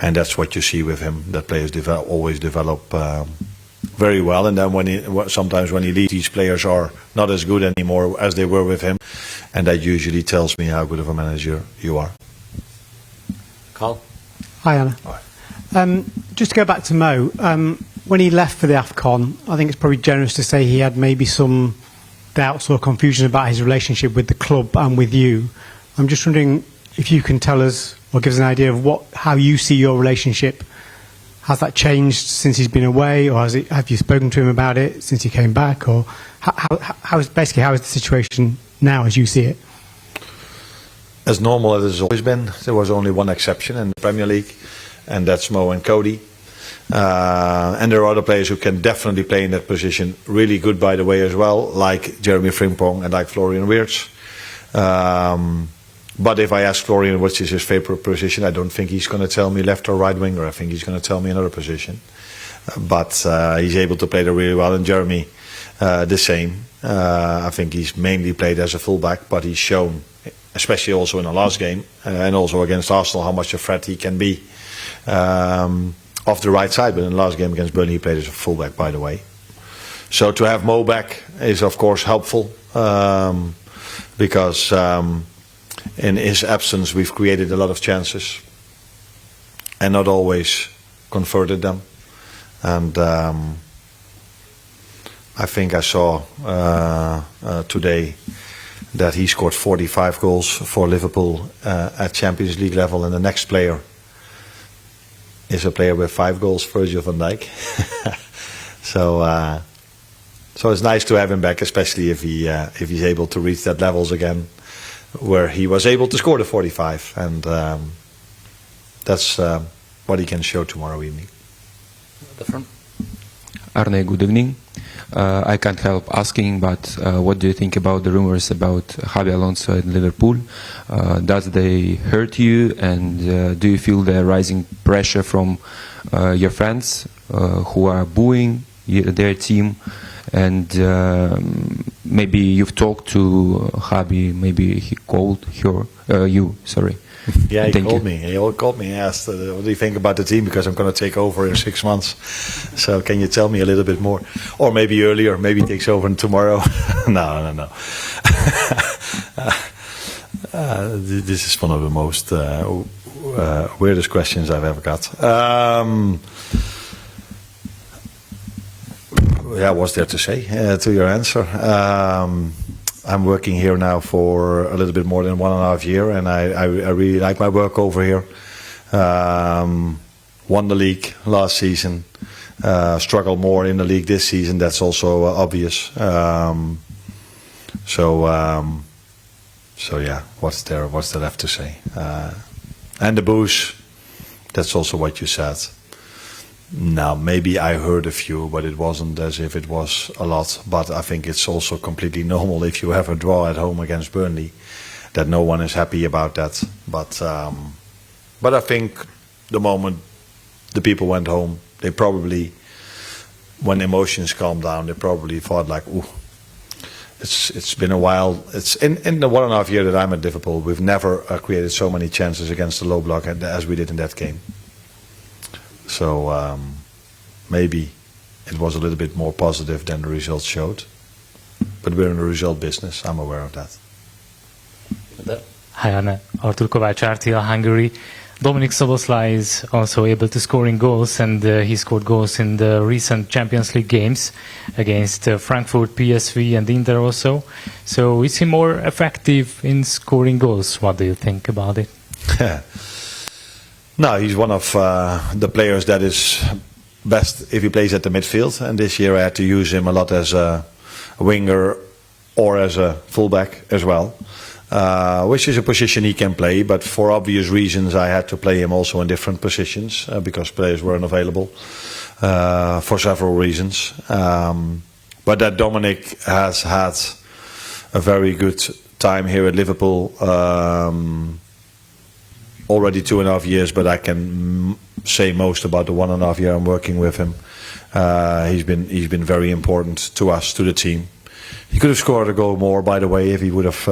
and that's what you see with him. That players always develop very well, and then sometimes when he leaves, these players are not as good anymore as they were with him, and that usually tells me how good of a manager you are. Carl? Hi, Anna. Hi. Just to go back to Mo, when he left for the AFCON, I think it's probably generous to say he had maybe some doubts or confusion about his relationship with the club and with you. I'm just wondering if you can tell us or give us an idea of how you see your relationship. Has that changed since he's been away, or have you spoken to him about it since he came back, or how is the situation now as you see it? As normal as it has always been. There was only one exception in the Premier League, and that's Mo and Cody. And there are other players who can definitely play in that position really good, by the way, as well, like Jeremy Frimpong and like Florian Wirtz. But if I ask Florian which is his favorite position, I don't think he's going to tell me left or right winger. I think he's going to tell me another position. But he's able to play there really well, and Jeremy the same. I think he's mainly played as a fullback, but he's shown, especially also in the last game and also against Arsenal, how much a threat he can be off the right side. But in the last game against Burnley, he played as a fullback, by the way. So to have Mo back is of course helpful, because in his absence we've created a lot of chances and not always converted them. And I think I saw today that he scored 45 goals for Liverpool at Champions League level, and the next player is a player with 5 goals, Virgil van Dijk. So it's nice to have him back, especially if he's able to reach that levels again, where he was able to score the 45, and that's what he can show tomorrow evening. The front. Arne, good evening. I can't help asking, but what do you think about the rumors about Xabi Alonso at Liverpool? Does they hurt you, and do you feel the rising pressure from your fans who are booing their team? And maybe you've talked to Xabi, maybe he called you, sorry. Yeah, he called me. He called me and asked, what do you think about the team? Because I'm going to take over in 6 months. So can you tell me a little bit more? Or maybe earlier, maybe he takes over tomorrow. No. This is one of the most weirdest questions I've ever got. Yeah, what's there to say to your answer? I'm working here now for a little bit more than 1.5 years, and I really like my work over here. Won the league last season, struggled more in the league this season. That's also obvious. So yeah, what's there left to say? And the booze, that's also what you said. Now, maybe I heard a few, but it wasn't as if it was a lot. But I think it's also completely normal if you have a draw at home against Burnley, that no one is happy about that. But I think the moment the people went home, they probably, when emotions calmed down, they probably thought like, ooh, it's been a while. It's in the 1.5 years that I'm at Liverpool, we've never created so many chances against the low block as we did in that game. So maybe it was a little bit more positive than the results showed. But we're in the result business, I'm aware of that. Hi Anna, Artur Kovács, RTL Hungary. Dominik Szoboszlai is also able to score in goals, and he scored goals in the recent Champions League games against Frankfurt, PSV and Inter also. So is he more effective in scoring goals? What do you think about it? No, he's one of the players that is best if he plays at the midfield. And this year I had to use him a lot as a winger or as a fullback as well, which is a position he can play. But for obvious reasons, I had to play him also in different positions because players weren't available for several reasons. But that Dominik has had a very good time here at Liverpool. Already 2.5 years, but I can say most about the 1.5 year I'm working with him. He's been very important to us, to the team. He could have scored a goal more, by the way, if he would have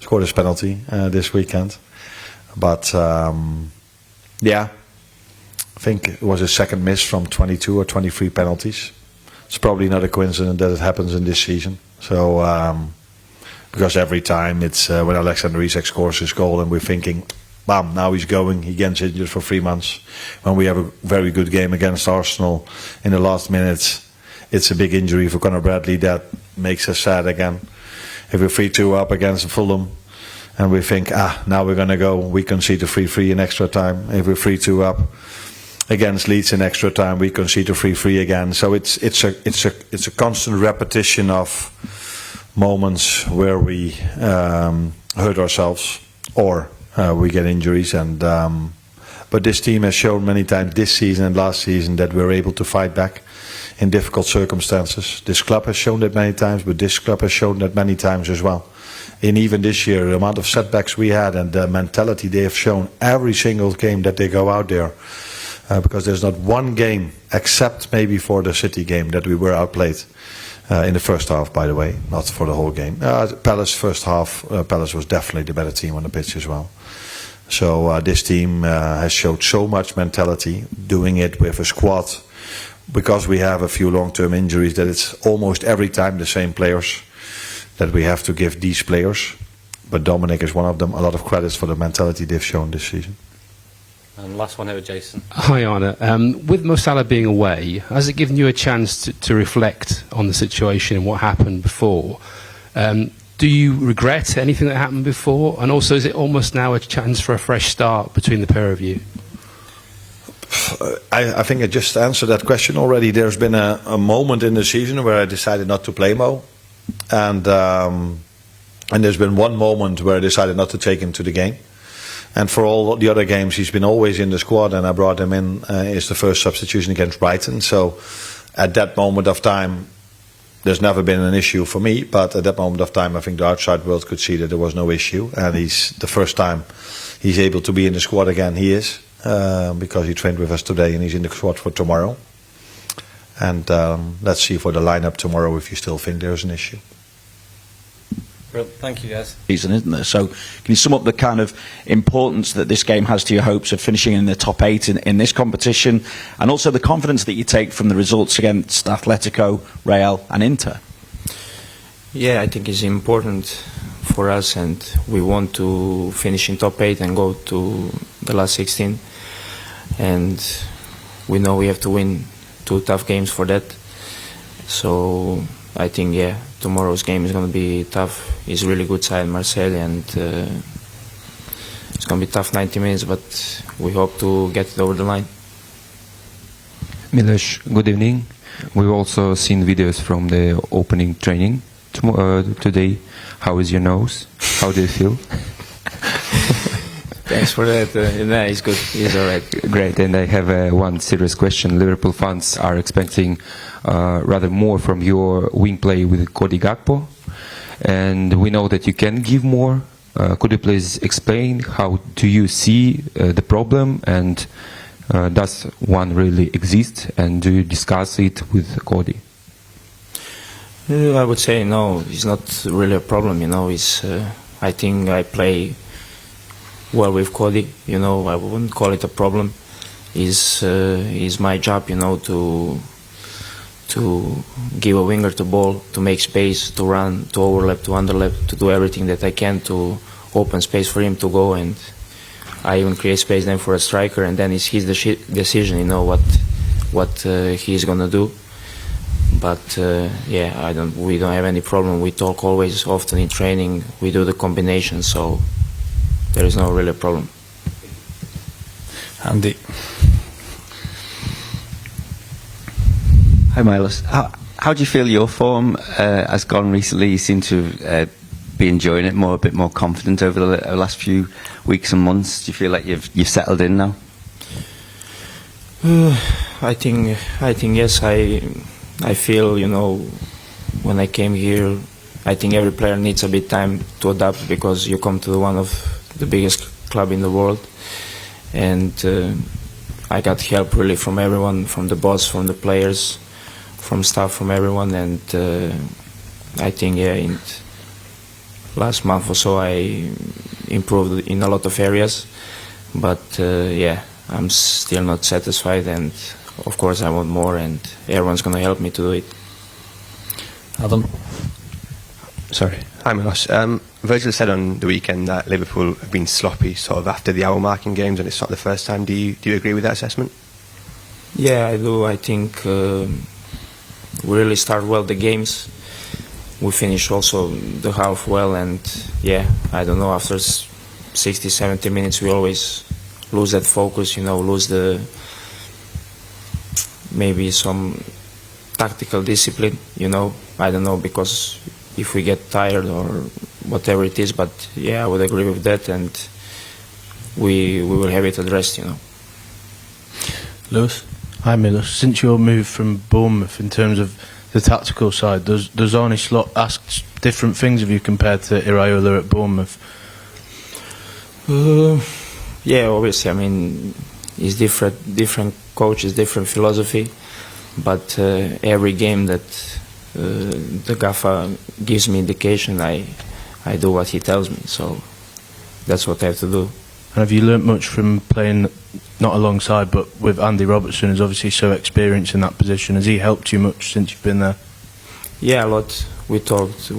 scored his penalty this weekend. But yeah, think it was his second miss from 22 or 23 penalties. It's probably not a coincidence that it happens in this season. So, because every time it's when Alexander Isak scores his goal and we're thinking, bam, now he's going, he gets injured for 3 months. When we have a very good game against Arsenal in the last minutes, it's a big injury for Conor Bradley that makes us sad again. If we're 3-2 up against Fulham and we think, now we're going to go, we concede a 3-3 in extra time. If we're 3-2 up against Leeds in extra time, we concede a 3-3 again. So it's a constant repetition of moments where we hurt ourselves or we get injuries. And but this team has shown many times this season and last season that we're able to fight back in difficult circumstances. This club has shown that many times, but this club has shown that many times as well. And even this year, the amount of setbacks we had and the mentality they have shown every single game that they go out there. Because there's not one game, except maybe for the City game, that we were outplayed in the first half, by the way, not for the whole game. Palace first half, Palace was definitely the better team on the pitch as well. So this team has showed so much mentality, doing it with a squad, because we have a few long-term injuries, that it's almost every time the same players that we have to give these players. But Dominic is one of them. A lot of credits for the mentality they've shown this season. And last one here, Jason. Hi, Arne. With Mo Salah being away, has it given you a chance to reflect on the situation and what happened before? Do you regret anything that happened before? And also, is it almost now a chance for a fresh start between the pair of you? I think I just answered that question already. There's been a moment in the season where I decided not to play Mo. And there's been one moment where I decided not to take him to the game. And for all the other games, he's been always in the squad, and I brought him in as the first substitution against Brighton. So at that moment of time, there's never been an issue for me, but at that moment of time, I think the outside world could see that there was no issue. And he's the first time he's able to be in the squad again, he is, because he trained with us today and he's in the squad for tomorrow. And let's see for the lineup tomorrow if you still think there's an issue. Well, thank you, guys. Season, isn't there? So can you sum up the kind of importance that this game has to your hopes of finishing in the top 8 in this competition, and also the confidence that you take from the results against Atletico, Real and Inter? Yeah, I think it's important for us, and we want to finish in top 8 and go to the last 16. And we know we have to win 2 tough games for that. So I think, yeah, tomorrow's game is going to be tough. It's a really good side, Marseille, and it's going to be tough 90 minutes, but we hope to get it over the line. Milos, good evening. We've also seen videos from the opening training today. How is your nose? How do you feel? Thanks for that. No, it's good. It's all right. Great. And I have one serious question. Liverpool fans are expecting rather more from your wing play with Cody Gakpo. And we know that you can give more. Could you please explain how do you see the problem, and does one really exist, and do you discuss it with Cody? I would say no, it's not really a problem, you know. It's, I think I play well with Cody, you know. I wouldn't call it a problem. It's my job, you know, to give a winger the ball, to make space, to run, to overlap, to underlap, to do everything that I can to open space for him to go. And I even create space then for a striker, and then it's his decision, you know, what he's gonna do. But yeah, we don't have any problem. We talk always, often in training. We do the combination, so there is no really problem. Andy. Hi, Milos. How do you feel your form has gone recently? You seem to be enjoying it a bit more confident over the last few weeks and months. Do you feel like you've settled in now? I think yes. I feel, you know, when I came here, I think every player needs a bit time to adapt, because you come to one of the biggest club in the world, and I got help really from everyone, from the boss, from the players, from staff, from everyone. And I think, yeah, in last month or so I improved in a lot of areas, but yeah, I'm still not satisfied, and of course I want more, and everyone's going to help me to do it. Adam? Sorry. Hi, Milos. Virgil said on the weekend that Liverpool have been sloppy sort of after the hour mark in games, and it's not the first time. Do you agree with that assessment? Yeah, I do. I think we really start well the games. We finish also the half well, and yeah, I don't know, after 60, 70 minutes we always lose that focus, lose the maybe some tactical discipline, I don't know, because if we get tired or whatever it is, but yeah, I would agree with that, and we will have it addressed, Lewis? Hi, Milos. Since your move from Bournemouth, in terms of the tactical side, does Arne Slot ask different things of you compared to Iraola at Bournemouth? Yeah, obviously. I mean, it's different coaches, different philosophy, but every game that the gaffer gives me indication, I do what he tells me, so that's what I have to do. And have you learnt much from playing, not alongside, but with Andy Robertson, who's obviously so experienced in that position? Has he helped you much since you've been there? Yeah, a lot. We talked